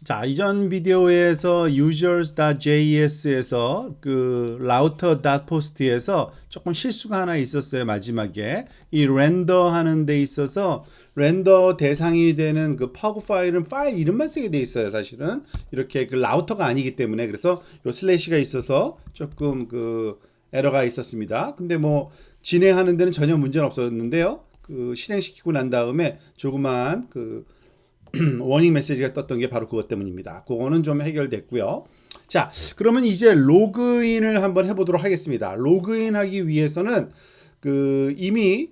자, 이전 비디오에서 users.js에서 그 router.post에서 조금 실수가 하나 있었어요. 마지막에 이 렌더 하는 데 있어서 렌더 대상이 되는 그 퍼그 파일은 파일 이름만 쓰게 돼 있어요. 사실은 이렇게 그 라우터가 아니기 때문에. 그래서 요 슬래시가 있어서 조금 그 에러가 있었습니다. 근데 뭐 진행하는 데는 전혀 문제는 없었는데요. 그 실행시키고 난 다음에 조그만 그 워닝 메시지가 떴던 게 바로 그것 때문입니다. 그거는 좀 해결됐고요. 자, 그러면 이제 로그인을 한번 해보도록 하겠습니다. 로그인하기 위해서는 그 이미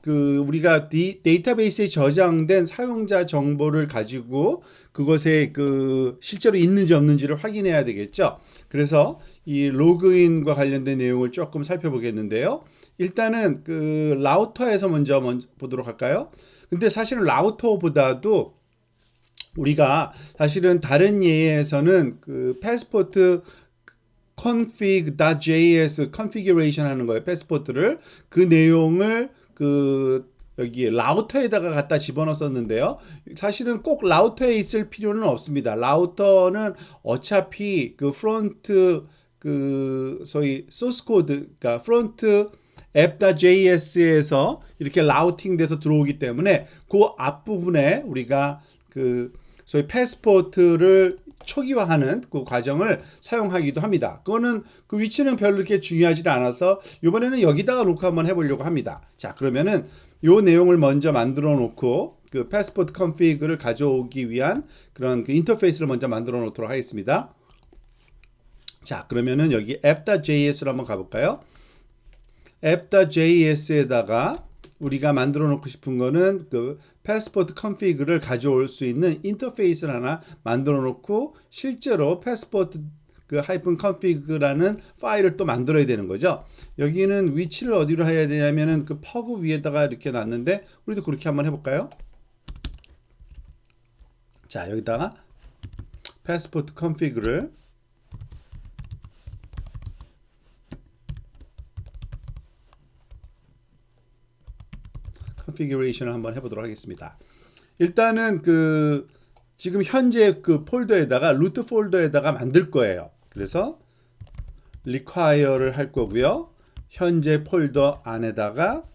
그 우리가 데이터베이스에 저장된 사용자 정보를 가지고 그것에 그 실제로 있는지 없는지를 확인해야 되겠죠. 그래서 이 로그인과 관련된 내용을 조금 살펴보겠는데요. 일단은 그 라우터에서 먼저 보도록 할까요? 근데 사실은 라우터보다도 우리가 사실은 다른 예에서는 그 패스포트 config.js configuration 하는 거예요. 패스포트를 그 내용을 그 여기 라우터에다가 갖다 집어넣었는데요. 사실은 꼭 라우터에 있을 필요는 없습니다. 라우터는 어차피 그 프론트 그 소위 소스 코드, 그러니까 프론트 app.js에서 이렇게 라우팅 돼서 들어오기 때문에 그 앞부분에 우리가 그 소위 패스포트를 초기화하는 그 과정을 사용하기도 합니다. 그거는 그 위치는 별로 그렇게 중요하지 않아서 이번에는 여기다가 놓고 한번 해보려고 합니다. 자, 그러면은 요 내용을 먼저 만들어 놓고 그 패스포트 컨피그를 가져오기 위한 그런 그 인터페이스를 먼저 만들어 놓도록 하겠습니다. 자, 그러면은 여기 app.js로 한번 가볼까요? app.js에다가 우리가 만들어 놓고 싶은 거는 그 패스포트 컨피그를 가져올 수 있는 인터페이스를 하나 만들어 놓고 실제로 패스포트 그 하이픈 컨피그라는 파일을 또 만들어야 되는 거죠. 여기는 위치를 어디로 해야 되냐면은 그 퍼그 위에다가 이렇게 놨는데 우리도 그렇게 한번 해볼까요? 자, 여기다가 패스포트 컨피그를 컨피그레이션을 한번 해보도록 하겠습니다. 일단은 그 지금 현재 그 폴더에다가 루트 폴더에다가 만들 거예요. 그래서 require를 할 거고요. 현재 폴더 안에다가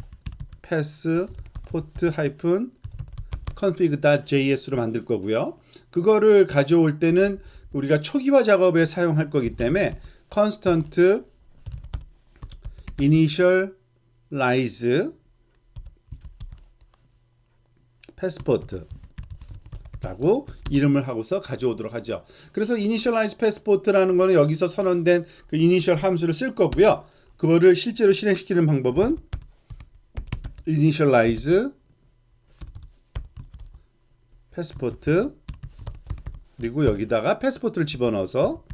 passport-config.js로 만들 거고요. 그거를 가져올 때는 우리가 초기화 작업에 사용할 거기 때문에 constant initialize 패스포트라고 이름을 하고서 가져오도록 하죠. 그래서 initialize passport라는 거는 여기서 선언된 그 initial 함수를 쓸 거고요. 그거를 실제로 실행시키는 방법은 initialize passport 그리고 여기다가 패스포트를 집어넣어서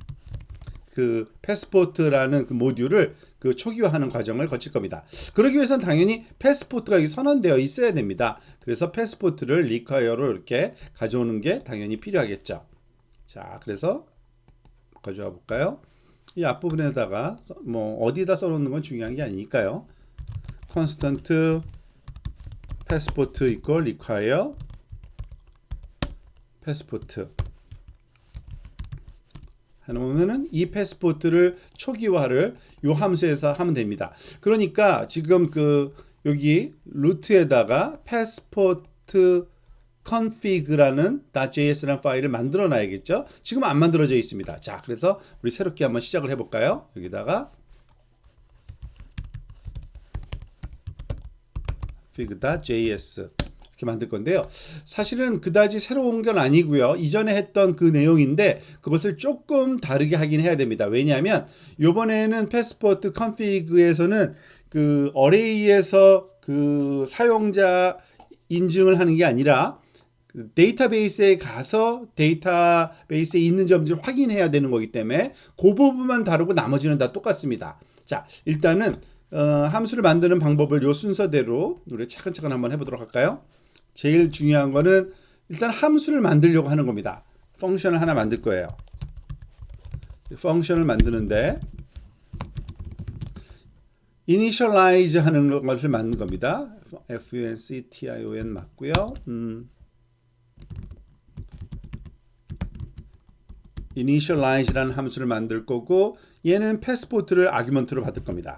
그 패스포트라는 그 모듈을 그 초기화하는 과정을 거칠 겁니다. 그러기 위해서는 당연히 패스포트가 여기 선언되어 있어야 됩니다. 그래서 패스포트를 require로 이렇게 가져오는 게 당연히 필요하겠죠. 자, 그래서 가져와 볼까요? 이 앞부분에다가 뭐 어디다 써놓는 건 중요한 게 아니니까요. constant passport equal require passport 해놓으면은 이 패스포트를 초기화를 요 함수에서 하면 됩니다. 그러니까 지금 그 여기 루트에다가 패스포트 config라는 .js라는 파일을 만들어 놔야겠죠. 지금 안 만들어져 있습니다. 자, 그래서 우리 새롭게 한번 시작을 해볼까요? 여기다가 config.js 이렇게 만들 건데요. 사실은 그다지 새로운 건 아니고요. 이전에 했던 그 내용인데 그것을 조금 다르게 하긴 해야 됩니다. 왜냐하면 이번에는 패스포트 컨피그에서는 그 어레이에서 그 사용자 인증을 하는 게 아니라 그 데이터베이스에 가서 데이터베이스에 있는지 없는지 확인해야 되는 거기 때문에 그 부분만 다르고 나머지는 다 똑같습니다. 자, 일단은 함수를 만드는 방법을 요 순서대로 우리 차근차근 한번 해보도록 할까요? 제일 중요한 거는 일단 함수를 만들려고 하는 겁니다. 펑션을 하나 만들 거예요. 펑션을 만드는데 initialize 하는 것을 만든 겁니다. function 맞고요. initialize라는 함수를 만들 거고 얘는 패스포트를 아규먼트로 받을 겁니다.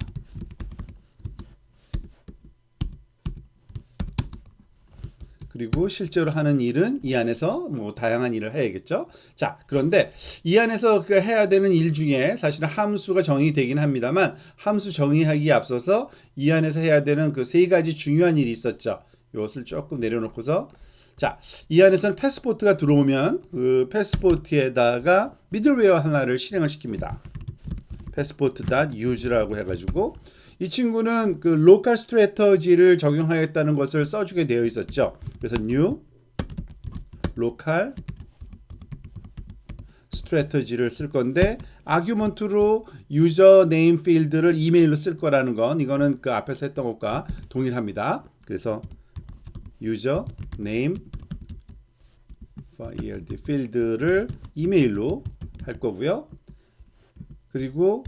그리고 실제로 하는 일은 이 안에서 뭐 다양한 일을 해야겠죠. 자, 그런데 이 안에서 그 해야 되는 일 중에 사실은 함수가 정의되긴 합니다만 함수 정의하기에 앞서서 이 안에서 해야 되는 그 세 가지 중요한 일이 있었죠. 이것을 조금 내려놓고서 자, 이 안에서는 패스포트가 들어오면 그 패스포트에다가 미들웨어 하나를 실행을 시킵니다. passport.use라고 해가지고 이 친구는 그 로컬 스트래터지를 적용하겠다는 것을 써주게 되어 있었죠. 그래서 new local strategy를 쓸 건데 아규먼트로 유저 네임 필드를 이메일로 쓸 거라는 건 이거는 그 앞에서 했던 것과 동일합니다. 그래서 유저 네임 필드를 이메일로 할 거고요. 그리고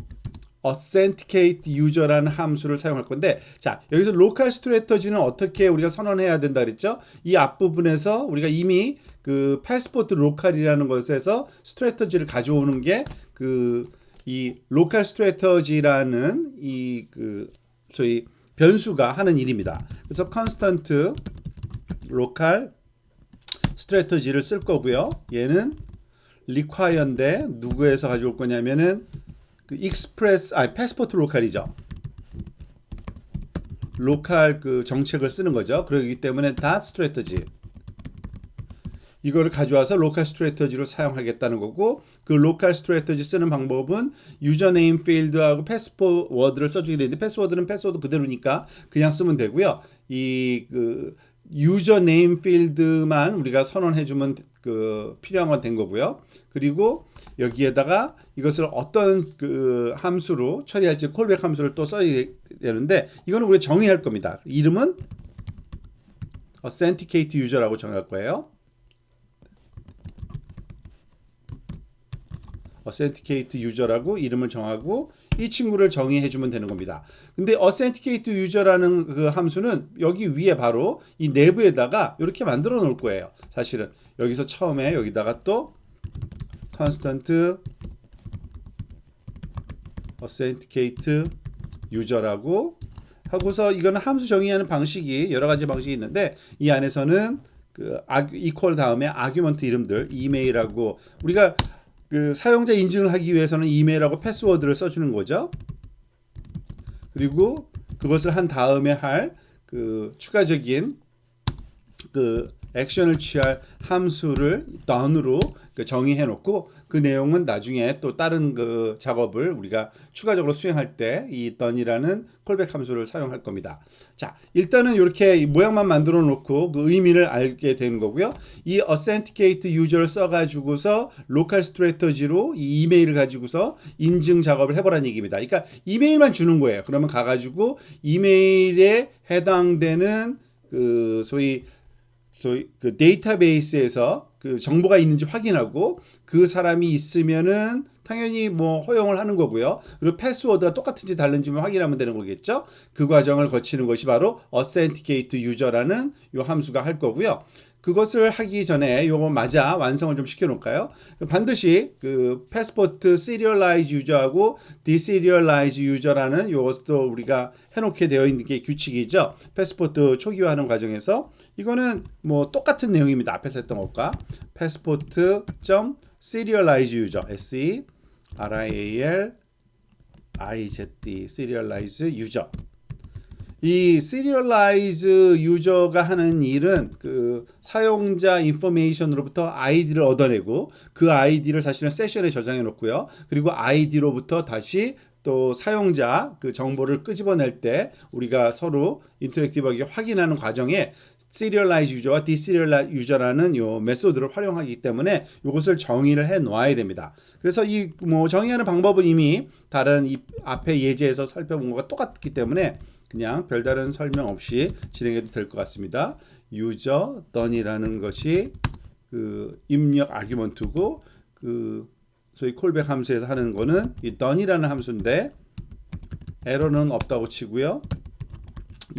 authenticate user라는 함수를 사용할 건데 자 여기서 local strategy는 어떻게 우리가 선언해야 된다 그랬죠? 이 앞부분에서 우리가 이미 그 passport local이라는 것에서 strategy를 가져오는 게 그 이 local strategy라는 이 그 소위 변수가 하는 일입니다. 그래서 constant local strategy를 쓸 거고요. 얘는 require인데 누구에서 가져올 거냐면은 그 익스프레스 패스포트 로컬이죠. 로컬 그 정책을 쓰는 거죠. 그렇기 때문에 다 스트래터지. 이거를 가져와서 로컬 스트래터지로 사용하겠다는 거고 그 로컬 스트래터지 쓰는 방법은 유저네임 필드하고 패스워드를 써주게 되는데 패스워드는 패스워드 그대로니까 그냥 쓰면 되고요. 이 그 유저네임 필드만 우리가 선언해주면 그 필요한 건 된 거고요. 그리고 여기에다가 이것을 어떤 그 함수로 처리할지 콜백 함수를 또 써야 되는데 이거는 우리가 정의할 겁니다. 이름은 authenticate user라고 정할 거예요. authenticate user라고 이름을 정하고 이 친구를 정의해 주면 되는 겁니다. 근데 authenticate user라는 그 함수는 여기 위에 바로 이 내부에다가 이렇게 만들어 놓을 거예요. 사실은 여기서 처음에 여기다가 또 constant authenticate user라고 하고서 이거는 함수 정의하는 방식이 여러 가지 방식이 있는데 이 안에서는 그 equal 다음에 아규먼트 이름들 이메일하고 우리가 그 사용자 인증을 하기 위해서는 이메일하고 패스워드를 써주는 거죠. 그리고 그것을 한 다음에 할 그 추가적인 그 액션을 취할 함수를 done으로 정의해 놓고 그 내용은 나중에 또 다른 그 작업을 우리가 추가적으로 수행할 때 이 done이라는 콜백 함수를 사용할 겁니다. 자, 일단은 이렇게 모양만 만들어 놓고 그 의미를 알게 되는 거고요. 이 authenticate user를 써 가지고서 local strategy로 이 이메일을 가지고서 인증 작업을 해보라는 얘기입니다. 그러니까 이메일만 주는 거예요. 그러면 가 가지고 이메일에 해당되는 그 소위 그 데이터베이스에서 그 정보가 있는지 확인하고 그 사람이 있으면은 당연히 뭐 허용을 하는 거고요. 그리고 패스워드가 똑같은지 다른지 확인하면 되는 거겠죠. 그 과정을 거치는 것이 바로 authenticate user라는 요 함수가 할 거고요. 그것을 하기 전에 요거 마저 완성을 좀 시켜놓을까요? 반드시 그 패스포트 serialize user하고 deserialize user라는 요것도 우리가 해놓게 되어 있는 게 규칙이죠. 패스포트 초기화하는 과정에서 이거는 뭐 똑같은 내용입니다. 앞에서 했던 것과 passport.serialize user S-E-R-I-A-L-I-Z-E serialize user 이 serialize user가 하는 일은 그 사용자 인포메이션으로부터 아이디를 얻어내고 그 아이디를 사실은 세션에 저장해 놓고요. 그리고 아이디로부터 다시 또 사용자 그 정보를 끄집어낼 때 우리가 서로 인터랙티브하게 확인하는 과정에 serialize user와 deserialize user라는 요 메소드를 활용하기 때문에 이것을 정의를 해 놓아야 됩니다. 그래서 이 뭐 정의하는 방법은 이미 다른 이 앞에 예제에서 살펴본 것과 똑같기 때문에 그냥 별다른 설명 없이 진행해도 될 것 같습니다. user done이라는 것이 그 입력 아규먼트고 그 소위 콜백 함수에서 하는 거는 이 done이라는 함수인데 에러는 없다고 치고요.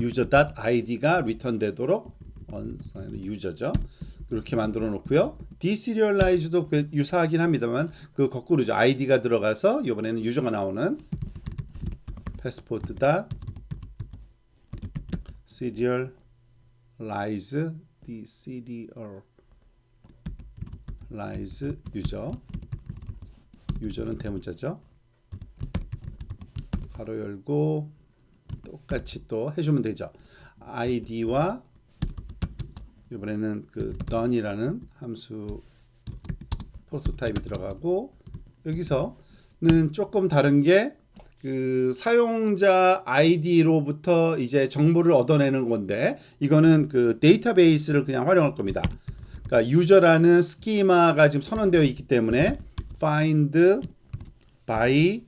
user.id가 return 되도록 user죠. 이렇게 만들어 놓고요. deserialize도 유사하긴 합니다만 그 거꾸로죠. id가 들어가서 이번에는 유저가 나오는 passport serialize deserialize 유저는 대문자죠. 가로 열고 똑같이 또 해주면 되죠. id와 이번에는 그 done이라는 함수 프로토타입이 들어가고 여기서는 조금 다른 게 그 사용자 아이디로부터 이제 정보를 얻어내는 건데 이거는 그 데이터베이스를 그냥 활용할 겁니다. 그러니까 유저라는 스키마가 지금 선언되어 있기 때문에 find by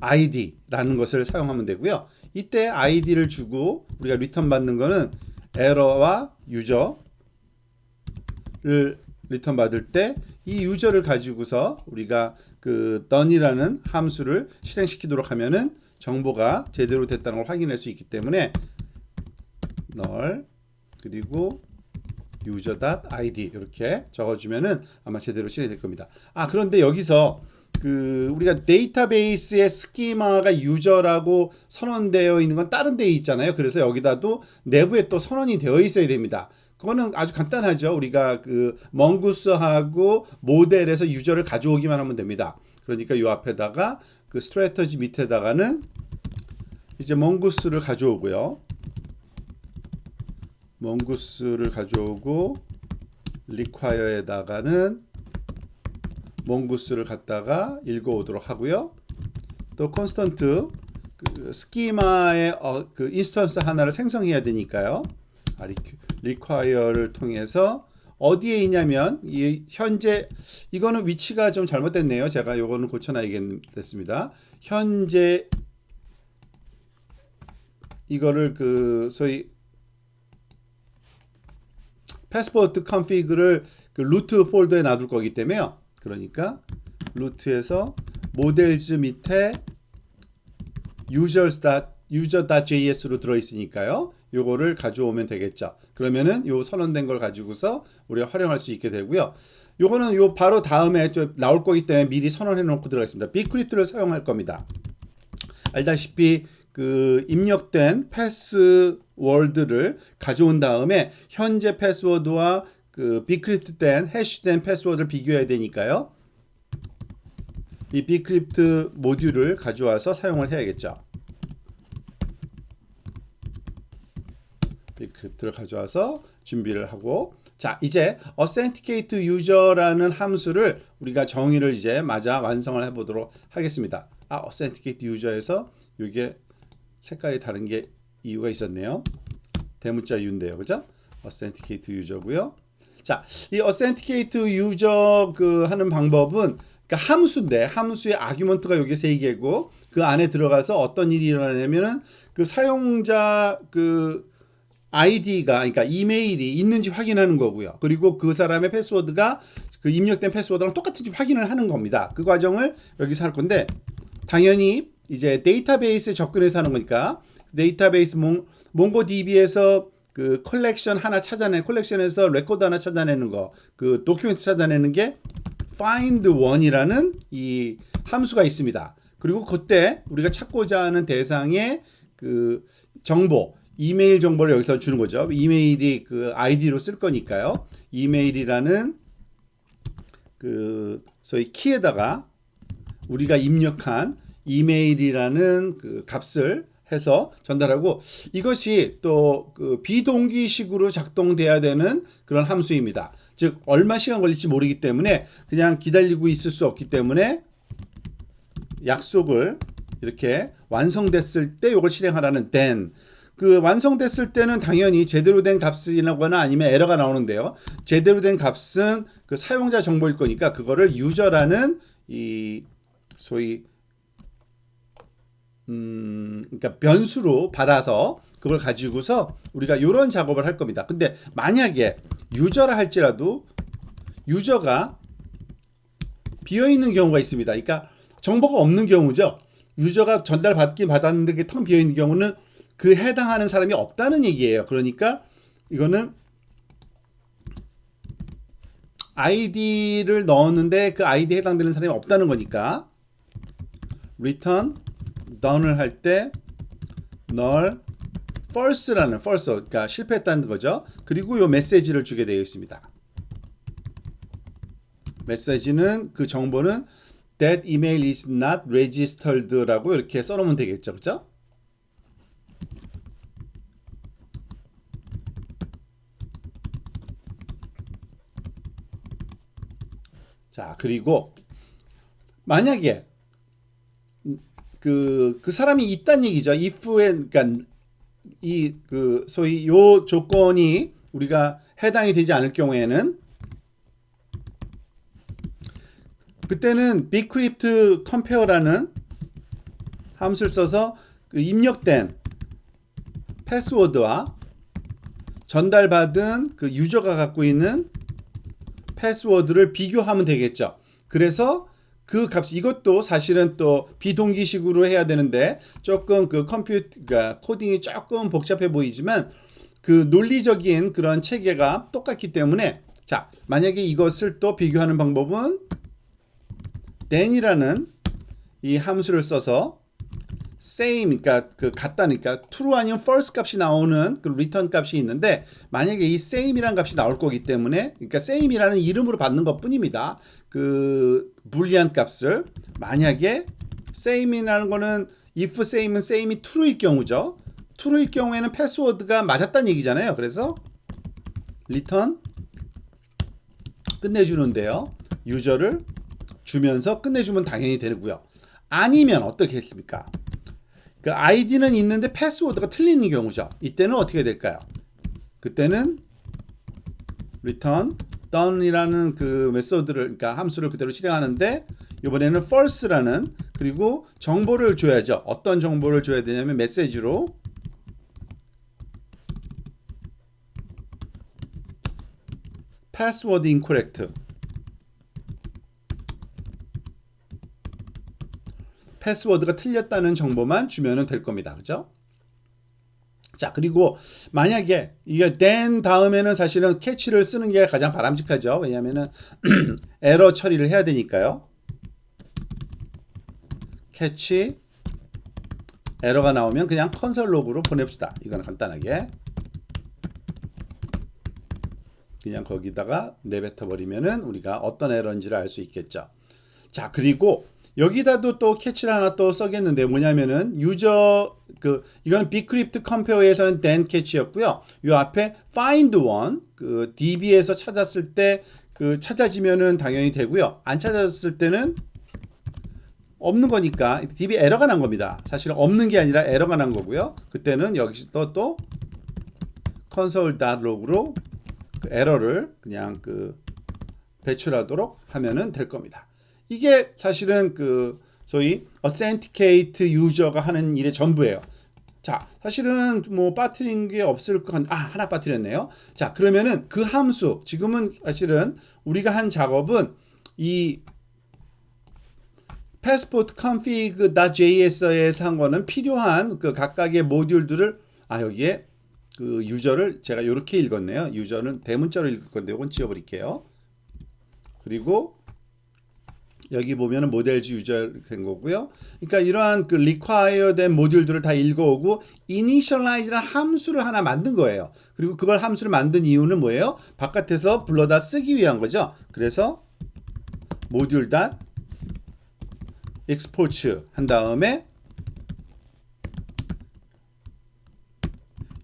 id라는 것을 사용하면 되고요. 이때 id를 주고 우리가 리턴 받는 거는 에러와 유저를 리턴 받을 때 이 유저를 가지고서 우리가 그 done이라는 함수를 실행시키도록 하면은 정보가 제대로 됐다는 걸 확인할 수 있기 때문에 null 그리고 user.id 이렇게 적어주면은 아마 제대로 실행될 겁니다. 그런데 여기서 그 우리가 데이터베이스의 스키마가 유저라고 선언되어 있는 건 다른 데에 있잖아요. 그래서 여기다도 내부에 또 선언이 되어 있어야 됩니다. 그거는 아주 간단하죠. 우리가 그 멍구스하고 모델에서 유저를 가져오기만 하면 됩니다. 그러니까 이 앞에다가 그 스트래터지 밑에다가는 이제 멍구스를 가져오고요. 멍구스를 가져오고 require에다가는 멍구스를 갖다가 읽어오도록 하고요. 또 콘스턴트 그 스키마의 그 인스턴스 하나를 생성해야 되니까요. require를 통해서 어디에 있냐면 이 현재 이거는 위치가 좀 잘못됐네요. 제가 요거는 고쳐놔야겠습니다. 현재 이거를 그 소위 패스포트 컨피그를 그 루트 폴더에 놔둘 거기 때문에요. 그러니까 루트에서 모델즈 밑에 user.js로 들어있으니까요. 요거를 가져오면 되겠죠. 그러면은 요 선언된 걸 가지고서 우리가 활용할 수 있게 되고요. 요거는 요 바로 다음에 좀 나올 거기 때문에 미리 선언해 놓고 들어가겠습니다. bcrypt를 사용할 겁니다. 알다시피 그 입력된 패스워드를 가져온 다음에 현재 패스워드와 그 bcrypt된 해시된 패스워드를 비교해야 되니까요. 이 bcrypt 모듈을 가져와서 사용을 해야겠죠. bcrypt를 가져와서 준비를 하고 자 이제 authenticate user라는 함수를 우리가 정의를 이제 맞아 완성을 해보도록 하겠습니다. authenticate user에서 이게 색깔이 다른 게 이유가 있었네요. 대문자 u인데요, 그죠? authenticate user고요. 자, 이 authenticate user 그 하는 방법은 그러니까 함수인데 함수의 아규먼트가 여기 3개고 그 안에 들어가서 어떤 일이 일어나냐면은 그 사용자 그 아이디가 그러니까 이메일이 있는지 확인하는 거고요. 그리고 그 사람의 패스워드가 그 입력된 패스워드랑 똑같은지 확인을 하는 겁니다. 그 과정을 여기서 할 건데 당연히 이제 데이터베이스에 접근해서 하는 거니까 데이터베이스 몽고DB에서 그 컬렉션 하나 컬렉션에서 레코드 하나 찾아내는 거, 그 도큐멘트 찾아내는 게 find one이라는 이 함수가 있습니다. 그리고 그때 우리가 찾고자 하는 대상의 그 정보, 이메일 정보를 여기서 주는 거죠. 이메일이 그 아이디로 쓸 거니까요. 이메일이라는 그 소위 키에다가 우리가 입력한 이메일이라는 그 값을 해서 전달하고 이것이 또 그 비동기식으로 작동돼야 되는 그런 함수입니다. 즉 얼마 시간 걸릴지 모르기 때문에 그냥 기다리고 있을 수 없기 때문에 약속을 이렇게 완성됐을 때 이걸 실행하라는 then 그 완성됐을 때는 당연히 제대로 된 값이거나 아니면 에러가 나오는데요. 제대로 된 값은 그 사용자 정보일 거니까 그거를 유저라는 이 소위 그러니까 변수로 받아서 그걸 가지고서 우리가 이런 작업을 할 겁니다. 근데 만약에 유저라 할지라도 유저가 비어 있는 경우가 있습니다. 그러니까 정보가 없는 경우죠. 유저가 전달받긴 받았는데 그게 텅 비어 있는 경우는 그 해당하는 사람이 없다는 얘기예요. 그러니까 이거는 아이디를 넣었는데 그 아이디에 해당되는 사람이 없다는 거니까 return done을 할 때 null false라는 false 그러니까 실패했다는 거죠. 그리고 요 메시지를 주게 되어 있습니다. 메시지는 그 정보는 that email is not registered라고 이렇게 써놓으면 되겠죠, 그렇죠? 자, 그리고 만약에 그 사람이 있다는 얘기죠. if에 그러니까 이 그 소위 요 조건이 우리가 해당이 되지 않을 경우에는 그때는 bcrypt compare라는 함수를 써서 그 입력된 패스워드와 전달받은 그 유저가 갖고 있는 패스워드를 비교하면 되겠죠. 그래서 그 값, 이것도 사실은 또 비동기식으로 해야 되는데 조금 그 그러니까 코딩이 조금 복잡해 보이지만 그 논리적인 그런 체계가 똑같기 때문에 자, 만약에 이것을 또 비교하는 방법은 then이라는 이 함수를 써서 same, 그러니까 그 같다니까 true 아니면 false 값이 나오는 그 return 값이 있는데 만약에 이 same이라는 값이 나올 거기 때문에 그러니까 same이라는 이름으로 받는 것뿐입니다. 그 불리한 값을 만약에 same이라는 거는 if same은 same이 true일 경우죠. true일 경우에는 패스워드가 맞았다는 얘기잖아요. 그래서 return 끝내주는데요. 유저를 주면서 끝내주면 당연히 되고요. 아니면 어떻게 했습니까? 그 아이디는 있는데 패스워드가 틀리는 경우죠. 이때는 어떻게 될까요? 그때는 return done이라는 그 메소드를 그러니까 함수를 그대로 실행하는데 이번에는 false라는 그리고 정보를 줘야죠. 어떤 정보를 줘야 되냐면 메시지로 password incorrect 패스워드가 틀렸다는 정보만 주면 될 겁니다. 그죠? 자, 그리고 만약에 이게 then 다음에는 사실은 캐치를 쓰는 게 가장 바람직하죠. 왜냐하면은 에러 처리를 해야 되니까요. 캐치 에러가 나오면 그냥 컨솔 로그로 보냅시다. 이거는 간단하게 그냥 거기다가 내뱉어 버리면은 우리가 어떤 에러인지를 알 수 있겠죠. 자, 그리고 여기다도 또 캐치를 하나 또 써겠는데 뭐냐면은 유저 그 이거는 bcrypt compare에서는 then 캐치였고요. 이 앞에 find one 그 db에서 찾았을 때 그 찾아지면은 당연히 되고요. 안 찾았을 때는 없는 거니까 db 에러가 난 겁니다. 사실은 없는 게 아니라 에러가 난 거고요. 그때는 여기서 또 console.log로 그 에러를 그냥 그 배출하도록 하면은 될 겁니다. 이게 사실은 그 소위 authenticate 유저가 하는 일의 전부예요. 자, 사실은 뭐 빠뜨린 게 없을 것 같, 하나 빠뜨렸네요. 자, 그러면은 그 함수, 지금은 사실은 우리가 한 작업은 이 passport config.js에서 한 거는 필요한 그 각각의 모듈들을 여기에 그 유저를 제가 이렇게 읽었네요. 유저는 대문자로 읽을 건데 이건 지워버릴게요. 그리고 여기 보면은 모델지 유저 된 거고요. 그러니까 이러한 그 require 된 모듈들을 다 읽어오고 initialize라는 함수를 하나 만든 거예요. 그리고 그걸 함수를 만든 이유는 뭐예요? 바깥에서 불러다 쓰기 위한 거죠. 그래서 모듈 export 한 다음에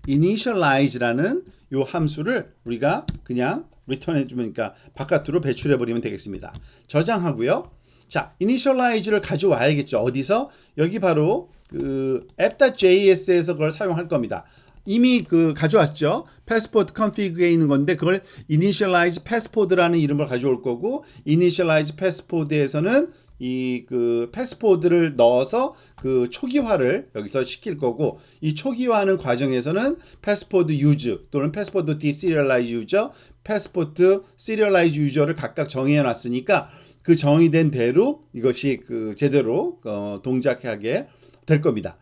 initialize라는 요 함수를 우리가 그냥 return 해주면 그러니까 바깥으로 배출해 버리면 되겠습니다. 저장하고요. 자, initialize를 가져와야겠죠. 어디서? 여기 바로 그 app.js에서 그걸 사용할 겁니다. 이미 그 가져왔죠. passport config에 있는 건데 그걸 initialize passport라는 이름을 가져올 거고 initialize passport에서는 이 그 패스포드를 넣어서 그 초기화를 여기서 시킬 거고 이 초기화하는 과정에서는 패스포드 유저 또는 패스포드 디시리얼라이즈 유저, 패스포드 시리얼라이즈 유저를 각각 정해 놨으니까 그 정의된 대로 이것이 그 제대로 동작하게 될 겁니다.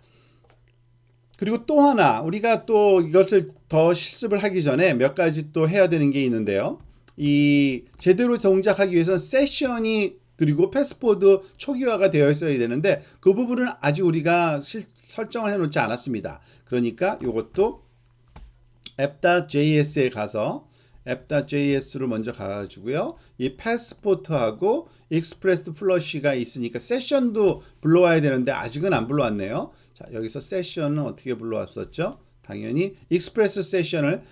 그리고 또 하나 우리가 또 이것을 더 실습을 하기 전에 몇 가지 또 해야 되는 게 있는데요. 이 제대로 동작하기 위해서는 세션이 그리고 패스포드 초기화가 되어 있어야 되는데 그 부분은 아직 우리가 설정을 해놓지 않았습니다. 그러니까 이것도 app.js에 가서 app.js를 먼저 가가지고요. 이 패스포트하고 익스프레스 플러시가 있으니까 세션도 불러와야 되는데 아직은 안 불러왔네요. 자, 여기서 세션은 어떻게 불러왔었죠? 당연히 익스프레스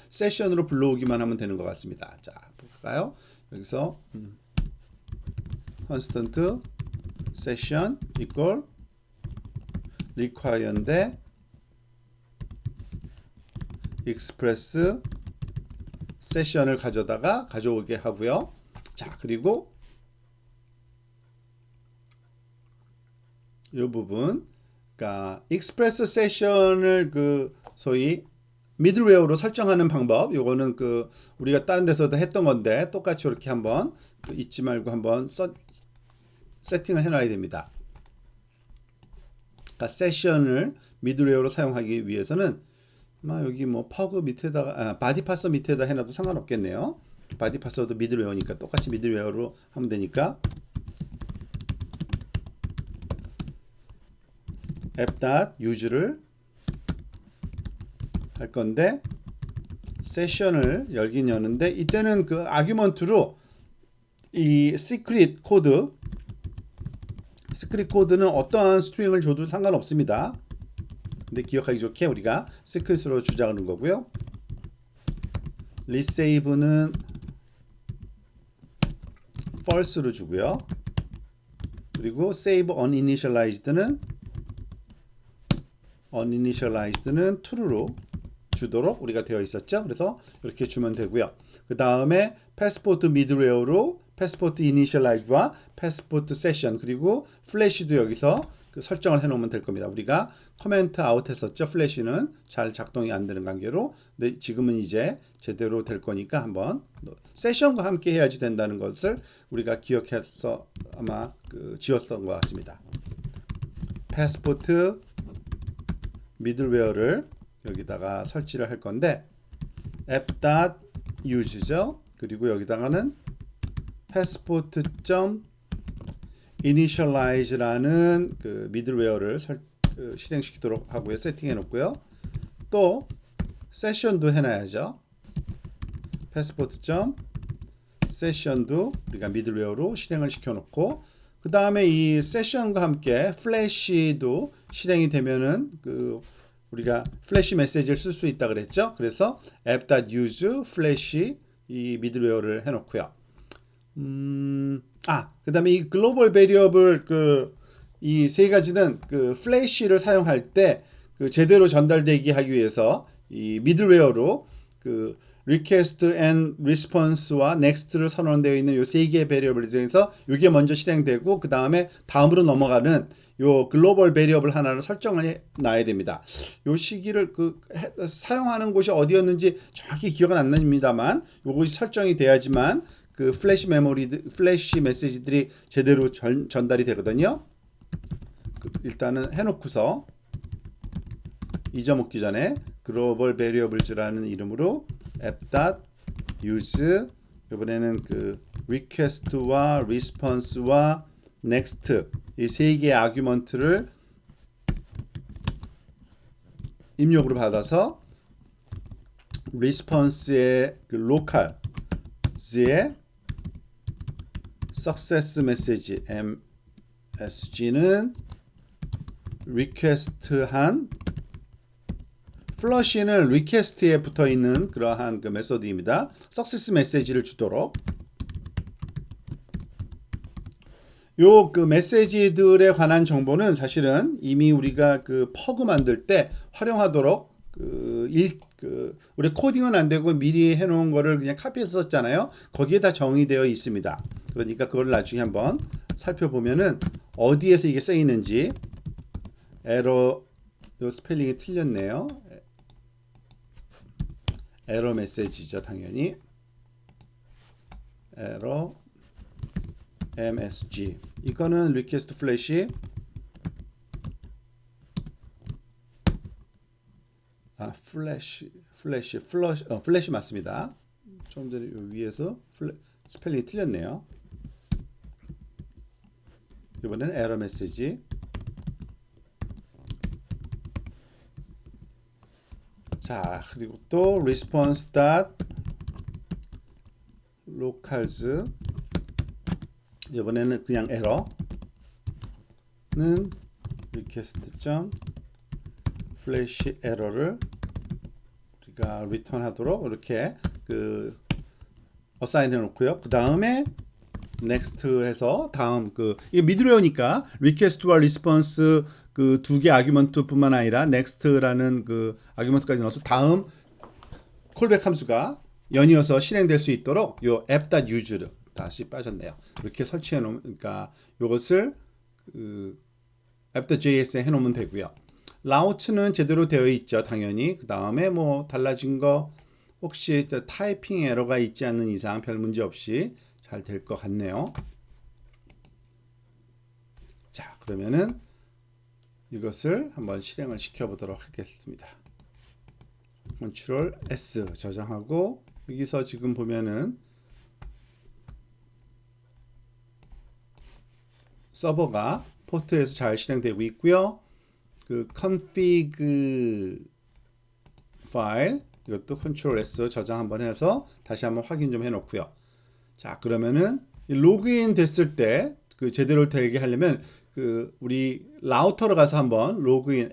세션으로 불러오기만 하면 되는 것 같습니다. 자, 볼까요? 여기서 constant session equal require인데 익스프레스 세션을 가져오게 하고요. 자, 그리고 이 부분, 그러니까 익스프레스 세션을 그 소위 미들웨어로 설정하는 방법, 요거는 그 우리가 다른 데서도 했던 건데 똑같이 이렇게 한번 잊지 말고 한번 세팅을 해놔야 됩니다. 그러니까 세션을 미들웨어로 사용하기 위해서는 여기 뭐 퍼그 밑에다가 바디 파서 밑에다 해놔도 상관없겠네요. 바디 파서도 미들웨어니까 똑같이 미들웨어로 하면 되니까 app.use를 할 건데 세션을 열긴 여는데 이때는 그 아규먼트로 이 시크릿 코드는 어떠한 스트링을 줘도 상관없습니다. 근데 기억하기 좋게 우리가 시크릿으로 주장하는 거고요. 리세이브는 false로 주고요. 그리고 save uninitialized는 true로 주도록 우리가 되어 있었죠. 그래서 이렇게 주면 되고요. 그 다음에 패스포트 미드웨어로 패스포트 이니셜라이즈와 패스포트 세션 그리고 플래시도 여기서 그 설정을 해놓으면 될 겁니다. 우리가 커멘트 아웃 했었죠. 플래시는 잘 작동이 안 되는 관계로. 근데 지금은 이제 제대로 될 거니까 한번 세션과 함께 해야지 된다는 것을 우리가 기억해서 아마 지었던 것 같습니다. 패스포트 미들웨어를 여기다가 설치를 할 건데 app.use죠. 그리고 여기다가는 passport.initialize라는 그 미들웨어를 실행시키도록 하고요. 세팅해 놓고요. 또 세션도 해놔야죠. passport.session도 우리가 미들웨어로 실행을 시켜 놓고 그 다음에 이 세션과 함께 플래시도 실행이 되면은 우리가 플래시 메시지를 쓸 수 있다 그랬죠. 그래서 app.use 플래시 이 미들웨어를 해놓고요. 그 다음에 이 글로벌 베리어블 이 세 가지는 플래시를 사용할 때 제대로 전달되게 하기 위해서 이 미들웨어로 request and response와 next를 선언되어 있는 요 세 개의 베리어블 중에서 이게 먼저 실행되고 그 다음에 다음으로 넘어가는 요 글로벌 베리어블 하나를 설정을 해 놔야 됩니다. 요 시기를 사용하는 곳이 어디였는지 정확히 기억은 안 납니다만 요것이 설정이 돼야지만 플래시 메시지들이 제대로 전달이 되거든요. 일단은 해놓고서 잊어먹기 전에 글로벌 베리어블즈라는 이름으로 app.use 이번에는 request와 response와 next 이 세 개의 아규먼트를 입력으로 받아서 response의 local즈의 success message MSG는 request한 플러시는 request에 붙어 있는 그러한 메소드입니다. success message를 주도록 요 메시지들에 관한 정보는 사실은 이미 우리가 퍼그 만들 때 활용하도록 우리 코딩은 안 되고 미리 해놓은 거를 그냥 카피해서 썼잖아요. 거기에 다 정의되어 있습니다. 그러니까 그걸 나중에 한번 살펴보면은 어디에서 이게 쓰이는지 에러 요 스펠링이 틀렸네요. 에러 메시지죠, 당연히. 에러 MSG 이거는 리퀘스트 플래시 플래시 맞습니다. 좀 전에 위에서 스펠링이 틀렸네요. 이번에는 에러 메시지. 자, 그리고 또 response dot locals. 이번에는 그냥 에러는 request.flash 에러를 우리가 return 하도록 이렇게 그 어사인 해 놓고요. 그 다음에 next 해서 다음 이게 미드웨어니까 request와 response 그 두 개 아규먼트뿐만 아니라 next라는 그 아규먼트까지 넣어서 다음 콜백 함수가 연이어서 실행될 수 있도록 요 app.use 다시 빠졌네요. 이렇게 설치해 놓으면 그러니까 요것을 app.js에 해 놓으면 되고요. 라우트는 제대로 되어 있죠. 당연히. 그 다음에 뭐 달라진 거 혹시 타이핑 에러가 있지 않는 이상 별 문제 없이 잘 될 것 같네요. 자, 그러면은 이것을 한번 실행을 시켜 보도록 하겠습니다. Ctrl S 저장하고 여기서 지금 보면은 서버가 포트에서 잘 실행되고 있고요. 그 config 파일 이것도 Ctrl S 저장 한번 해서 다시 한번 확인 좀 해놓고요. 자, 그러면은 로그인 됐을 때 그 제대로 되게 하려면 그 우리 라우터로 가서 한번 로그인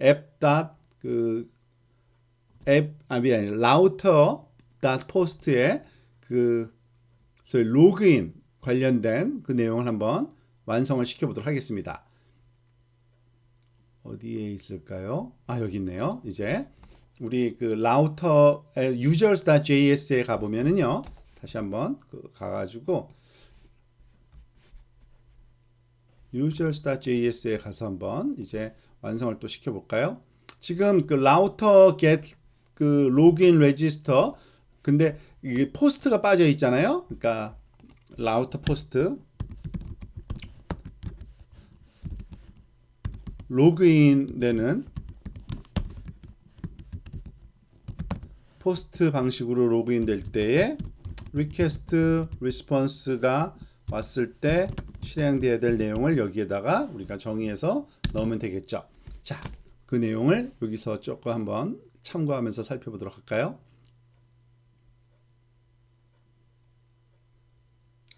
라우터.post에 그 로그인 관련된 그 내용을 한번 완성을 시켜보도록 하겠습니다. 어디에 있을까요? 아, 여기 있네요. 이제 우리 그 라우터 users.js에 가보면은요. 다시 한번 가가지고 users.js에 가서 한번 이제 완성을 또 시켜볼까요? 지금 그 라우터 get 그 로그인 레지스터 근데 이게 포스트가 빠져 있잖아요. 그러니까 라우터 포스트 로그인 되는 포스트 방식으로 로그인 될 때에 request response가 왔을 때 실행되어야 될 내용을 여기에다가 우리가 정의해서 넣으면 되겠죠. 자, 그 내용을 여기서 조금 한번 참고하면서 살펴보도록 할까요?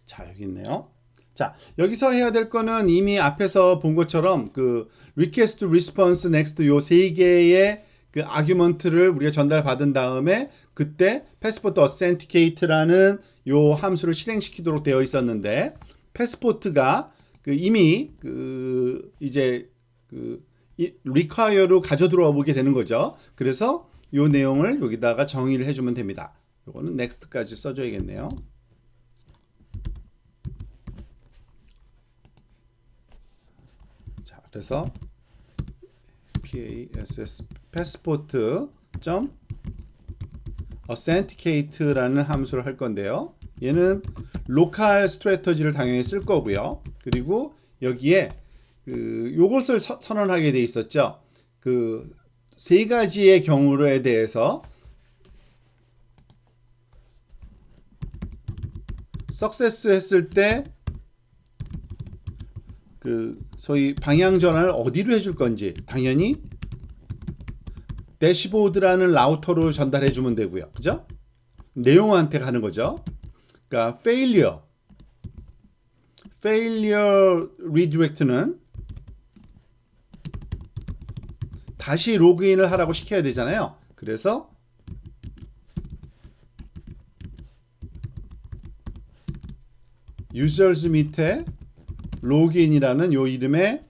자, 여기 있네요. 자, 여기서 해야 될 거는 이미 앞에서 본 것처럼 그 request, response, next 요 세 개의 그 아규먼트를 우리가 전달받은 다음에 그때 passport authenticate라는 요 함수를 실행시키도록 되어 있었는데 passport가 그 이미 그 이제 그 require로 가져 들어와 보게 되는 거죠. 그래서 요 내용을 여기다가 정의를 해주면 됩니다. 요거는 next까지 써줘야겠네요. 자, 그래서 passport authenticate라는 함수를 할 건데요. 얘는 로컬 스트래터지를 당연히 쓸 거고요. 그리고 여기에 요것을 선언하게 돼 있었죠. 그 세 가지의 경우에 대해서 석세스 했을 때 그 소위 방향 전환을 어디로 해줄 건지 당연히 대시보드라는 라우터로 전달해 주면 되고요. 그죠? 내용한테 가는 거죠. 그러니까 failure redirect는 다시 로그인을 하라고 시켜야 되잖아요. 그래서 users 밑에 로그인이라는 요 이름의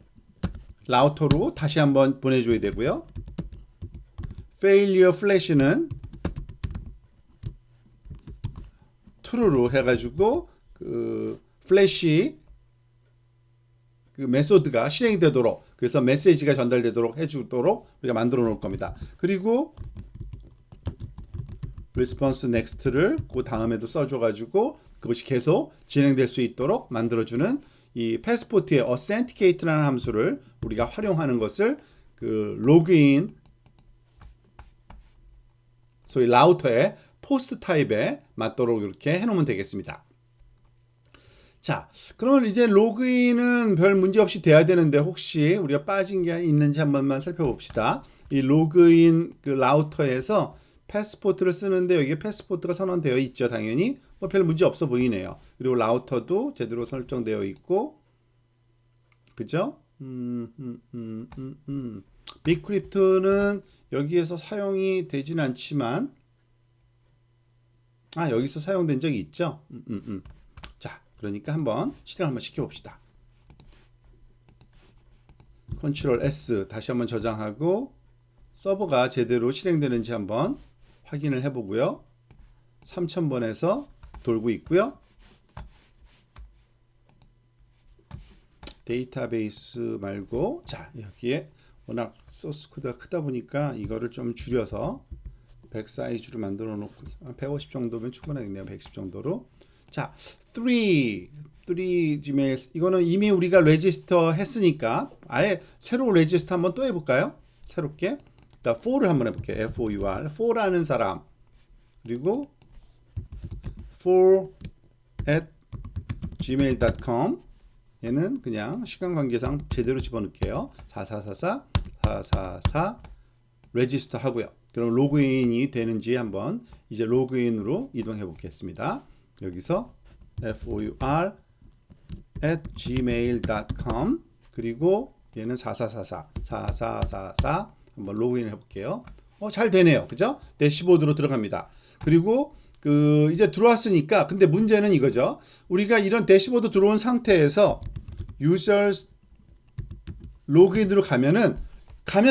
라우터로 다시 한번 보내줘야 되고요. failure flash는 true로 해가지고 그 플래시 그 메소드가 실행되도록 그래서 메시지가 전달되도록 해주도록 우리가 만들어 놓을 겁니다. 그리고 response next를 그 다음에도 써줘가지고 그것이 계속 진행될 수 있도록 만들어주는 이 패스포트의 authenticate라는 함수를 우리가 활용하는 것을 그 로그인 소위 라우터에 포스트 타입에 맞도록 이렇게 해놓으면 되겠습니다. 자, 그러면 이제 로그인은 별 문제 없이 돼야 되는데 혹시 우리가 빠진 게 있는지 한 번만 살펴봅시다. 이 로그인 그 라우터에서 패스포트를 쓰는데 여기에 패스포트가 선언되어 있죠. 당연히 뭐 별 문제 없어 보이네요. 그리고 라우터도 제대로 설정되어 있고, 그죠? 비크립트는 여기에서 사용이 되진 않지만, 여기서 사용된 적이 있죠. 자, 그러니까 한번 실행 한번 시켜봅시다. 컨트롤 S 다시 한번 저장하고 서버가 제대로 실행되는지 한번 확인을 해보고요. 3000번에서 돌고 있고요. 데이터베이스 말고, 자, 여기에 워낙 소스 코드가 크다 보니까 이거를 좀 줄여서 100 사이즈로 만들어 놓고 150 정도면 충분하겠네요. 110 정도로. 자, 3 Gmail, 이거는 이미 우리가 레지스터 했으니까 아예 새로 레지스터 한번 또 해볼까요? 새롭게 4를 한번 해볼게요. F-O-U-R, 4라는 사람, 그리고 4@gmail.com. 얘는 그냥 시간 관계상 제대로 집어넣을게요. 444 레지스터 하고요. 그럼 로그인이 되는지 한번 이제 로그인으로 이동해 보겠습니다. 여기서 for@gmail.com, 그리고 얘는 4444 한번 로그인 해볼게요. 잘 되네요. 그죠? 대시보드로 들어갑니다. 그리고 이제 들어왔으니까, 근데 문제는 이거죠. 우리가 이런 대시보드 들어온 상태에서 users 로그인으로 가면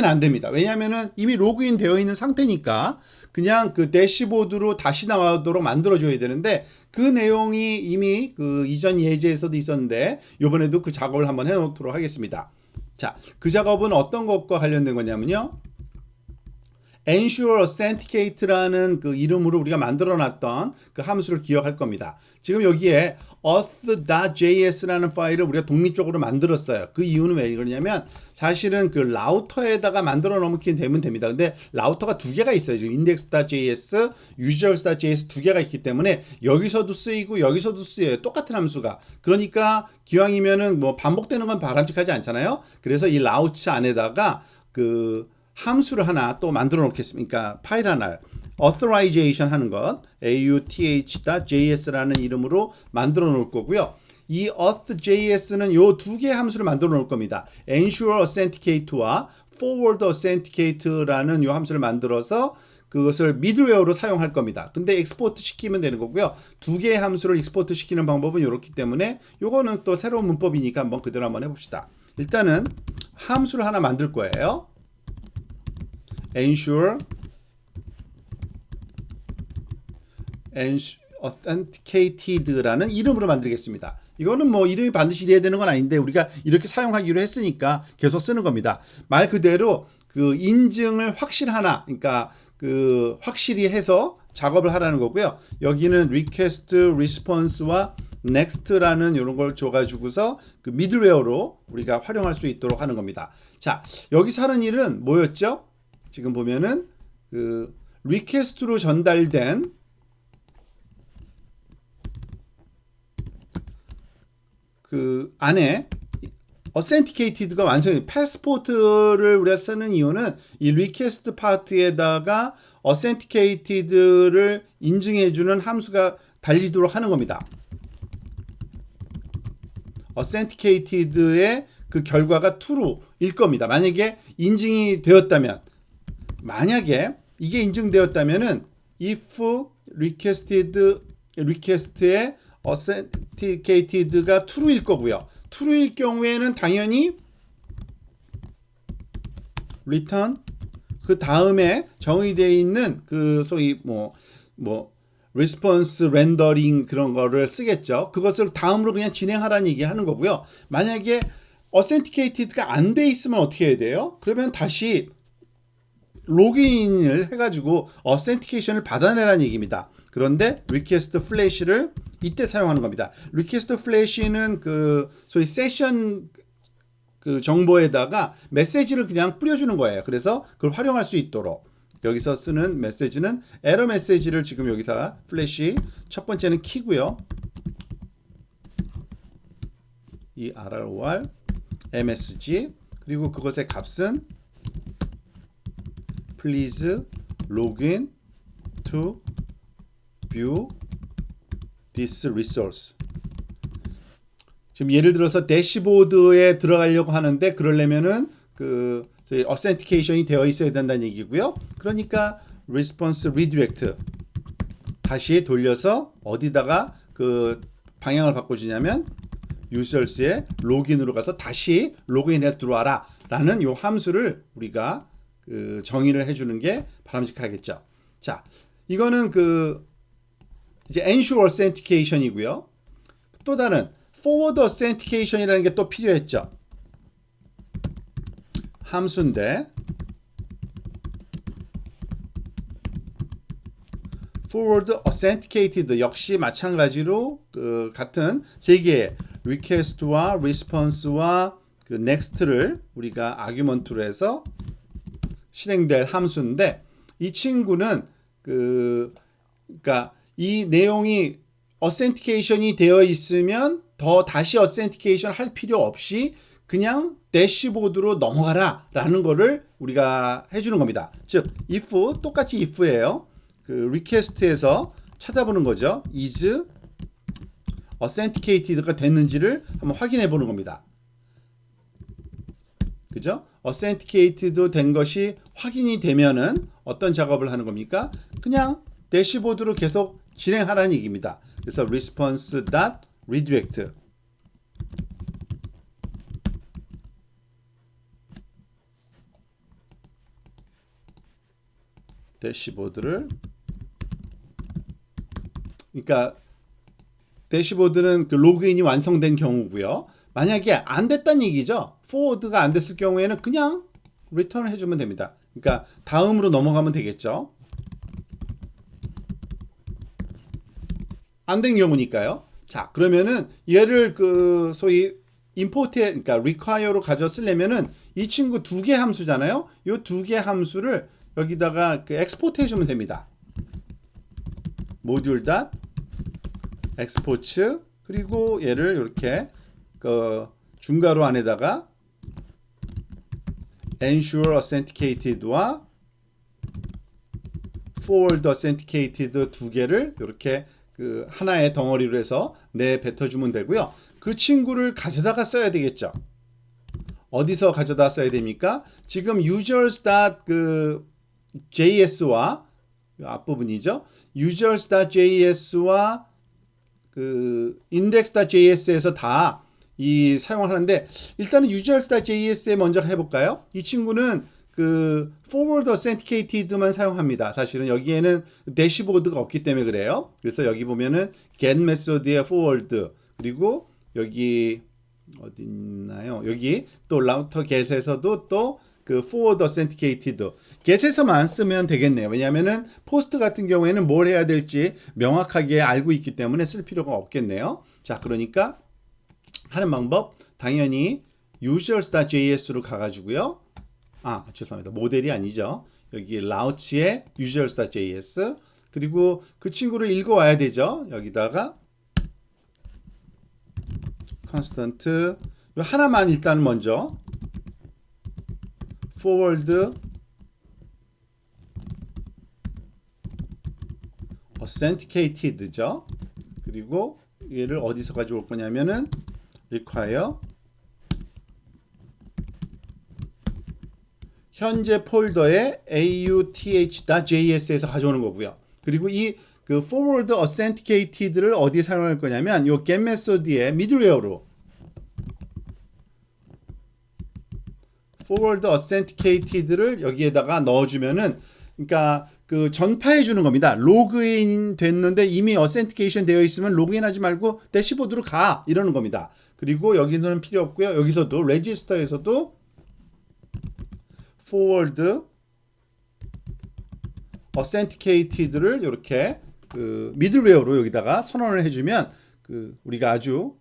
안 됩니다. 왜냐하면은 이미 로그인 되어 있는 상태니까 그냥 그 대시보드로 다시 나오도록 만들어줘야 되는데, 그 내용이 이미 그 이전 예제에서도 있었는데 이번에도 그 작업을 한번 해놓도록 하겠습니다. 자, 그 작업은 어떤 것과 관련된 거냐면요. ensure authenticate라는 그 이름으로 우리가 만들어놨던 그 함수를 기억할 겁니다. 지금 여기에 auth.js라는 파일을 우리가 독립적으로 만들었어요. 그 이유는 왜 그러냐면 사실은 그 라우터에다가 만들어 놓으면 되면 됩니다. 근데 라우터가 두 개가 있어요. 지금 index.js, users.js 두 개가 있기 때문에 여기서도 쓰이고 여기서도 쓰여요. 똑같은 함수가. 그러니까 기왕이면은 뭐 반복되는 건 바람직하지 않잖아요. 그래서 이 라우치 안에다가 그 함수를 하나 또 만들어 놓겠습니까? 파일 하나를 authorization 하는 것, auth.js라는 이름으로 만들어 놓을 거고요. 이 auth.js는 요 두 개의 함수를 만들어 놓을 겁니다. ensure authenticate와 forward authenticate라는 요 함수를 만들어서 그것을 미들웨어로 사용할 겁니다. 근데 엑스포트 시키면 되는 거고요. 두 개의 함수를 엑스포트 시키는 방법은 이렇기 때문에 요거는 또 새로운 문법이니까 한번 그대로 한번 해봅시다. 일단은 함수를 하나 만들 거예요. ensure authenticated라는 이름으로 만들겠습니다. 이거는 뭐 이름이 반드시 이래야 되는 건 아닌데 우리가 이렇게 사용하기로 했으니까 계속 쓰는 겁니다. 말 그대로 그 인증을 확실하나, 그러니까 그 확실히 해서 작업을 하라는 거고요. 여기는 request, response와 next라는 이런 걸 줘가지고서 그 미들웨어로 우리가 활용할 수 있도록 하는 겁니다. 자, 여기서 하는 일은 뭐였죠? 지금 보면은 그 리퀘스트로 전달된 그 안에 어센티케이티드가 완성이, 패스포트를 우리가 쓰는 이유는 이 리퀘스트 파트에다가 어센티케이티드를 인증해주는 함수가 달리도록 하는 겁니다. 어센티케이티드의 그 결과가 true일 겁니다. 만약에 인증이 되었다면, 만약에 이게 인증되었다면은 if request의 authenticate가 true일 거고요. true일 경우에는 당연히 return 그 다음에 정의되어 있는 그 소위 뭐 response rendering 그런 거를 쓰겠죠. 그것을 다음으로 그냥 진행하라는 얘기를 하는 거고요. 만약에 authenticated가 안 돼 있으면 어떻게 해야 돼요? 그러면 다시 로그인을 해가지고 authentication을 받아내라는 얘기입니다. 그런데 request flash를 이때 사용하는 겁니다. request flash는 그 소위 세션 그 정보에다가 메시지를 그냥 뿌려주는 거예요. 그래서 그걸 활용할 수 있도록. 여기서 쓰는 메시지는 에러 메시지를 지금 여기다 플래시 첫 번째는 키고요. ERROR MSG 그리고 그것의 값은 please login to view this resource. 지금 예를 들어서 대시보드에 들어가려고 하는데 그러려면은 그 저희 authentication이 되어 있어야 된다는 얘기고요. 그러니까 response redirect 다시 돌려서 어디다가 그 방향을 바꿔주냐면 users의 로그인으로 가서 다시 로그인해서 들어와라 라는 요 함수를 우리가 그 정의를 해주는 게 바람직하겠죠. 자, 이거는 그 이제 ensure authentication이고요. 또 다른 forward authentication이라는 게 또 필요했죠. 함수인데 forward authenticated 역시 마찬가지로 그 같은 세 개의 request와 response와 그 next를 우리가 argument로 해서 실행될 함수인데 이 친구는 그러니까 이 내용이 authentication이 되어 있으면 더 다시 authentication 할 필요 없이 그냥 대시보드로 넘어가라 라는 거를 우리가 해주는 겁니다. 즉 if 똑같이 if예요. 그 request에서 찾아보는 거죠. is authenticated가 됐는지를 한번 확인해 보는 겁니다. 그죠? authenticated 된 것이 확인이 되면은 어떤 작업을 하는 겁니까? 그냥 대시보드로 계속 진행하라는 얘기입니다. 그래서 response.redirect 대시보드를 그러니까 대시보드는 그 로그인이 완성된 경우고요. 만약에 안 됐다는 얘기죠. forward가 안 됐을 경우에는 그냥 return 해주면 됩니다. 그러니까 다음으로 넘어가면 되겠죠. 안 된 경우니까요. 자, 그러면은 얘를 그 소위 import에 그러니까 require로 가져 쓰려면은 이 친구 두 개 함수잖아요. 이 두 개 함수를 여기다가 그 export 해주면 됩니다. module.export 그리고 얘를 이렇게 그 중괄호 안에다가 ensure authenticated와 forward authenticated 두 개를 이렇게 그 하나의 덩어리로 해서 내뱉어주면 되고요. 그 친구를 가져다가 써야 되겠죠. 어디서 가져다 써야 됩니까? 지금 users.js와 앞부분이죠. users.js와 그 index.js에서 다 이 사용을 하는데 일단은 users.js에 먼저 해볼까요? 이 친구는 그 forward authenticated만 사용합니다. 사실은 여기에는 대시보드가 없기 때문에 그래요. 그래서 여기 보면은 get method의 forward 그리고 여기 어디 있나요? 여기 또 router get에서도 또 그 forward authenticated get에서만 쓰면 되겠네요. 왜냐하면은 post 같은 경우에는 뭘 해야 될지 명확하게 알고 있기 때문에 쓸 필요가 없겠네요. 자, 그러니까 하는 방법 당연히 users.js로 가가지고요. 아, 죄송합니다. 모델이 아니죠. 여기 라우치의 users.js 그리고 그 친구를 읽어와야 되죠. 여기다가 constant 하나만 일단 먼저 forward authenticated죠. 그리고 얘를 어디서 가져올 거냐면은 require 현재 폴더의 auth.js에서 가져오는 거고요. 그리고 이 그 forward authenticated를 어디에 사용할 거냐면 요 get method의 middleware로 forward authenticated를 여기에다가 넣어주면은 그러니까 그 전파해 주는 겁니다. 로그인 됐는데 이미 authentication 되어 있으면 로그인하지 말고 대시보드로 가 이러는 겁니다. 그리고 여기는 필요 없고요. 여기서도 register에서도 forward authenticated를 이렇게 그 middleware로 여기다가 선언을 해주면 그 우리가 아주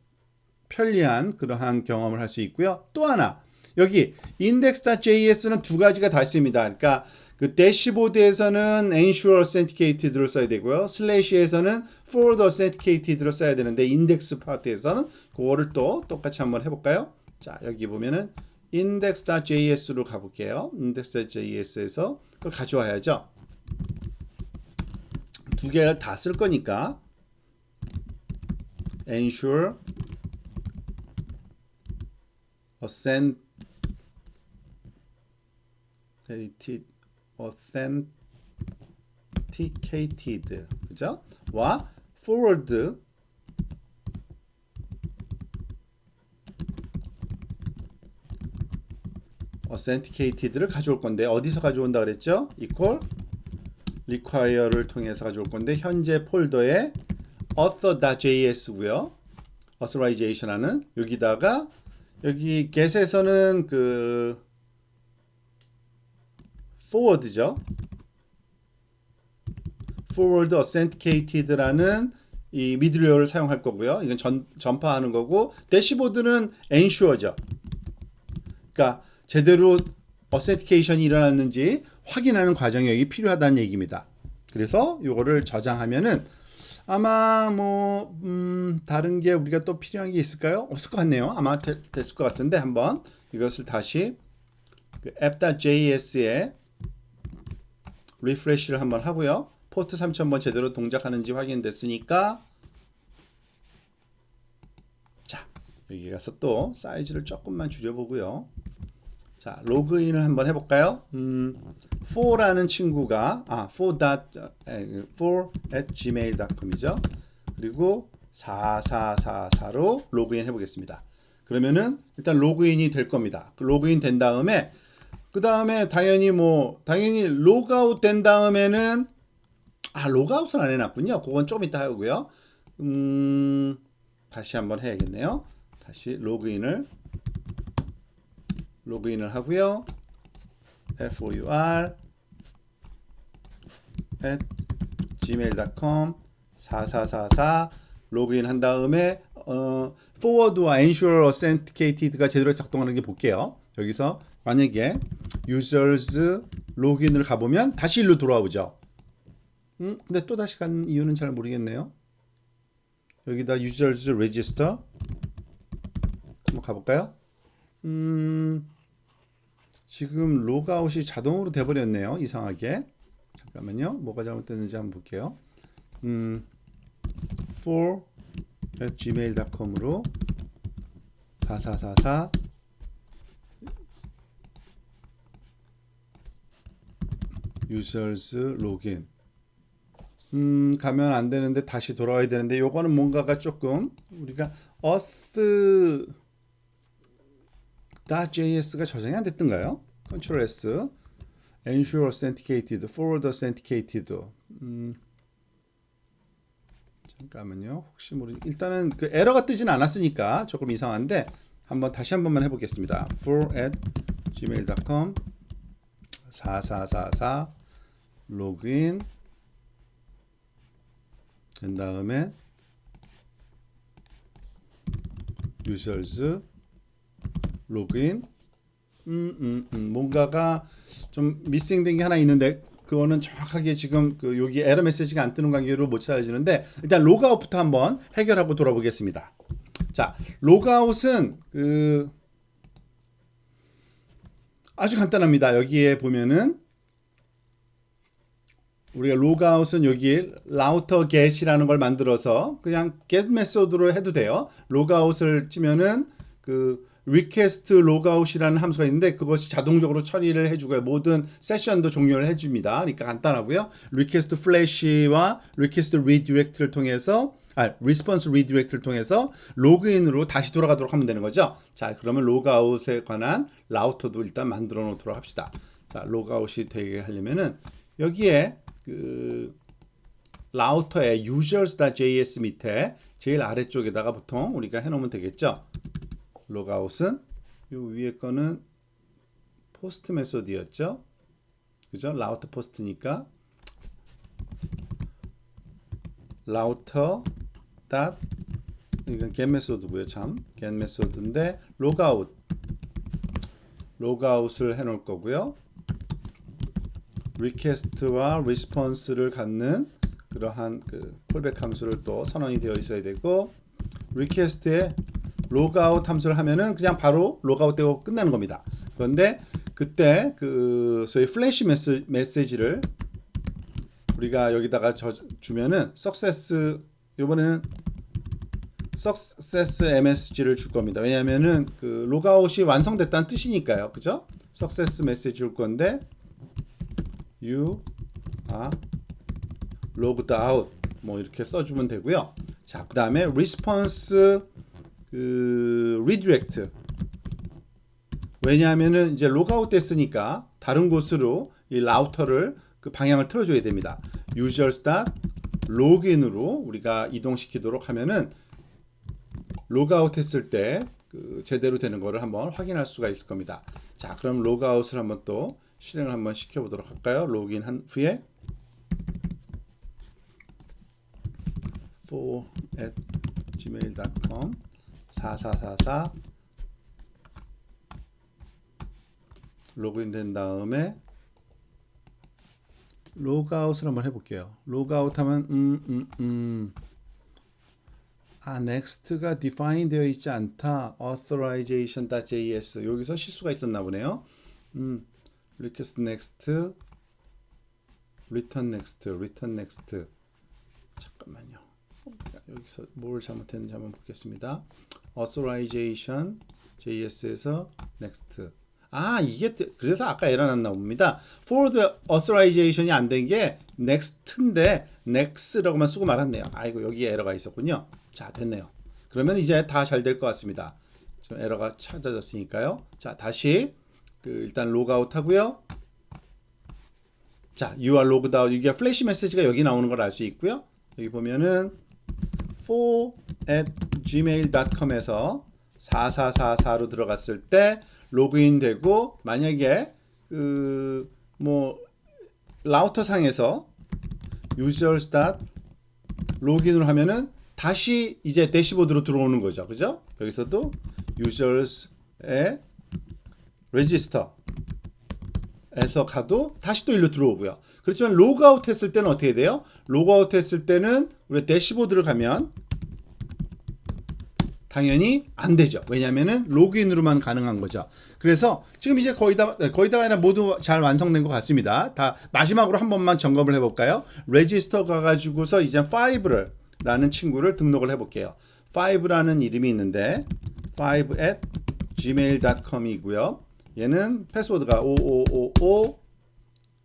편리한 그러한 경험을 할 수 있고요. 또 하나 여기 index.js는 두 가지가 다 있습니다. 그러니까 그 대시보드에서는 ensure authenticated를 써야 되고요. 슬래시에서는 forward authenticated를 써야 되는데 인덱스 파트에서는 그거를 또 똑같이 한번 해볼까요? 자, 여기 보면은 index.js로 가볼게요. index.js에서 그걸 가져와야죠. 두 개를 다 쓸 거니까 ensure authenticated 그죠? 와 forward authenticated를 가져올 건데 어디서 가져온다 그랬죠? equal require를 통해서 가져올 건데 현재 폴더에 author.js고요. authorization 하는 여기다가 여기 get에서는 그 forward죠. forward authenticated라는 이 미들웨어를 사용할 거고요. 이건 전파하는 거고 대시보드는 ensure죠. 그러니까 제대로 authentication이 일어났는지 확인하는 과정이 여기 필요하다는 얘기입니다. 그래서 이거를 저장하면은 아마 뭐 다른 게 우리가 또 필요한 게 있을까요? 없을 것 같네요. 아마 됐을 것 같은데 한번 이것을 다시 그 app.js에 리프레시를 한번 하고요. 포트 3000번 제대로 동작하는지 확인됐으니까 자 여기 가서 또 사이즈를 조금만 줄여보고요. 자 로그인을 한번 해볼까요? for라는 친구가 for@gmail.com이죠. 그리고 4444로 로그인 해보겠습니다. 그러면은 일단 로그인이 될 겁니다. 로그인 된 다음에 그 다음에 당연히 로그아웃 된 다음에는 로그아웃은 안 해놨군요. 그건 좀 이따 하고요. 다시 한번 해야겠네요. 다시 로그인을 하고요. for@gmail.com 4444 로그인 한 다음에 forward와 ensure authenticated가 제대로 작동하는 게 볼게요. 여기서 만약에 users 로그인을 가보면 다시 일로 돌아오죠. 근데 또 다시 간 이유는 잘 모르겠네요. 여기다 users register 한번 가볼까요? 지금 로그아웃이 자동으로 돼버렸네요. 이상하게. 잠깐만요. 뭐가 잘못됐는지 한번 볼게요. for@gmail.com으로 4444 users login 가면 안 되는데 다시 돌아와야 되는데 요거는 뭔가가 조금 우리가 auth.js가 저장이 안 됐던가요? Ctrl S ensure authenticated, forward authenticated. 잠깐만요. 혹시 일단은 그 에러가 뜨진 않았으니까 조금 이상한데 다시 한 번만 해보겠습니다. for@gmail.com 4444 로그인 된 다음에 users 로그인 뭔가가 좀 미싱된 게 하나 있는데 그거는 정확하게 지금 여기 에러 메시지가 안 뜨는 관계로 못 찾아지는데 일단 로그아웃부터 한번 해결하고 돌아보겠습니다. 자, 로그아웃은 아주 간단합니다. 여기에 보면은 우리가 로그아웃은 여기 라우터 get이라는 걸 만들어서 그냥 get 메소드로 해도 돼요. 로그아웃을 치면은 request logout이라는 함수가 있는데 그것이 자동적으로 처리를 해주고요. 모든 세션도 종료를 해줍니다. 그러니까 간단하고요. request flash와 request redirect를 통해서 response redirect를 통해서 로그인으로 다시 돌아가도록 하면 되는 거죠. 자, 그러면 로그아웃에 관한 라우터도 일단 만들어 놓도록 합시다. 자, 로그아웃이 되게 하려면은 여기에 라우터의 users.js 밑에 제일 아래쪽에다가 보통 우리가 해놓으면 되겠죠. 로그아웃은 요 위에 거는 포스트 메소드였죠. 그죠? 라우터 포스트니까 라우터 닷 이건 get 메소드고요. 참 get 메소드인데 로그아웃을 해 놓을 거고요. request와 response를 갖는 그러한 그 콜백 함수를 또 선언이 되어 있어야 되고, request에 logout 함수를 하면은 그냥 바로 logout 되고 끝나는 겁니다. 그런데 그때 그 소위 플래시 메시지를 우리가 여기다가 주면은 success, 이번에는 success MSG를 줄 겁니다. 왜냐하면은 그 로그아웃이 완성됐다는 뜻이니까요. 그죠? success 메시지 줄 건데 you are logged out 뭐 이렇게 써주면 되고요. 자, 그 다음에 response 그 redirect, 왜냐하면은 이제 로그아웃 됐으니까 다른 곳으로 이 라우터를 그 방향을 틀어줘야 됩니다. users.login으로 우리가 이동시키도록 하면은 로그아웃 했을 때 그 제대로 되는 거를 한번 확인할 수가 있을 겁니다. 자, 그럼 로그아웃을 한번 또 실행을 한번 시켜보도록 할까요? 로그인 한 후에 for@gmail.com 4444 로그인 된 다음에 로그아웃을 한번 해볼게요. 로그아웃 하면 next가 define 되어 있지 않다. authorization.js 여기서 실수가 있었나 보네요. request next, return next. 잠깐만요. 여기서 뭘 잘못했는지 한번 보겠습니다. authorization JS에서 next. 이게 그래서 아까 에러 났나 봅니다. forward authorization이 안 된 게 next인데 next라고만 쓰고 말았네요. 아이고, 여기에 에러가 있었군요. 자, 됐네요. 그러면 이제 다 잘 될 것 같습니다. 지금 에러가 찾아졌으니까요. 자, 다시 일단 로그아웃 하고요. 자, you are logged out. 이게 플래시 메시지가 여기 나오는 걸 알 수 있고요. 여기 보면은 for@gmail.com에서 4444로 들어갔을 때 로그인 되고, 만약에 그 뭐 라우터 상에서 users.login으로 하면은 다시 이제 대시보드로 들어오는 거죠. 그죠? 여기서도 users의 register에서 가도 다시 또 일로 들어오고요. 그렇지만 로그아웃 했을 때는 어떻게 돼요? 로그아웃 했을 때는 우리 대시보드를 가면 당연히 안 되죠. 왜냐면은 로그인으로만 가능한 거죠. 그래서 지금 이제 거의 다가 아니라 모두 잘 완성된 것 같습니다. 다 마지막으로 한 번만 점검을 해볼까요? 레지스터 가가지고서 이제 5라는 친구를 등록을 해볼게요. 5라는 이름이 있는데 5@gmail.com이고요. 얘는 패스워드가 5555.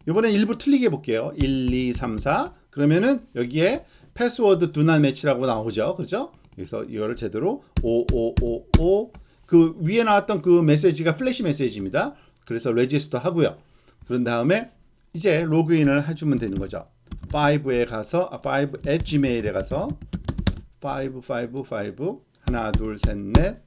이번엔 일부 틀리게 해볼게요. 1234. 그러면은 여기에 패스워드 do not match라고 나오죠. 그죠? 그래서 이거를 제대로 5555 그 위에 나왔던 그 메시지가 플래시 메시지입니다. 그래서 레지스터 하고요. 그런 다음에 이제 로그인을 해주면 되는 거죠. 5에 가서 5@gmail에 가서 555 하나 둘 셋 넷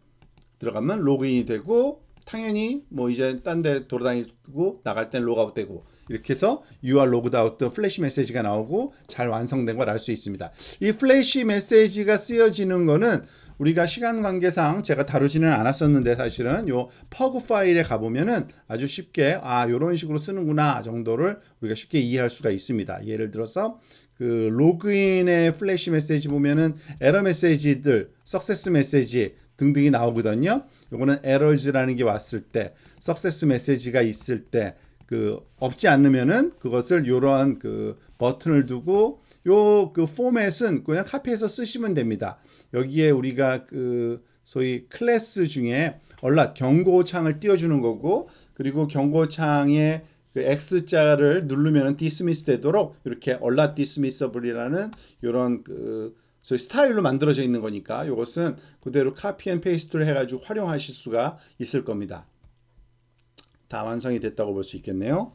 들어가면 로그인이 되고, 당연히 뭐 이제 딴 데 돌아다니고 나갈 땐 로그아웃 되고, 이렇게 해서 you are logged out 플래시 메시지가 나오고 잘 완성된 걸 알 수 있습니다. 이 플래시 메시지가 쓰여지는 거는 우리가 시간 관계상 제가 다루지는 않았었는데, 사실은 요 퍼그 파일에 가보면은 아주 쉽게 요런 식으로 쓰는구나 정도를 우리가 쉽게 이해할 수가 있습니다. 예를 들어서 그 로그인의 플래시 메시지 보면은 에러 메시지들, 석세스 메시지 등등이 나오거든요. 요거는 에러즈라는 게 왔을 때, 석세스 메시지가 있을 때 그 없지 않으면은 그것을 요러한 그 버튼을 두고 요 그 포맷은 그냥 카피해서 쓰시면 됩니다. 여기에 우리가 그 소위 클래스 중에 alert 경고창을 띄워주는 거고, 그리고 경고창에 그 X자를 누르면 디스미스 되도록 이렇게 alert dismissable이라는 이런 그 소위 스타일로 만들어져 있는 거니까 이것은 그대로 카피 앤 페이스트를 해가지고 활용하실 수가 있을 겁니다. 다 완성이 됐다고 볼 수 있겠네요.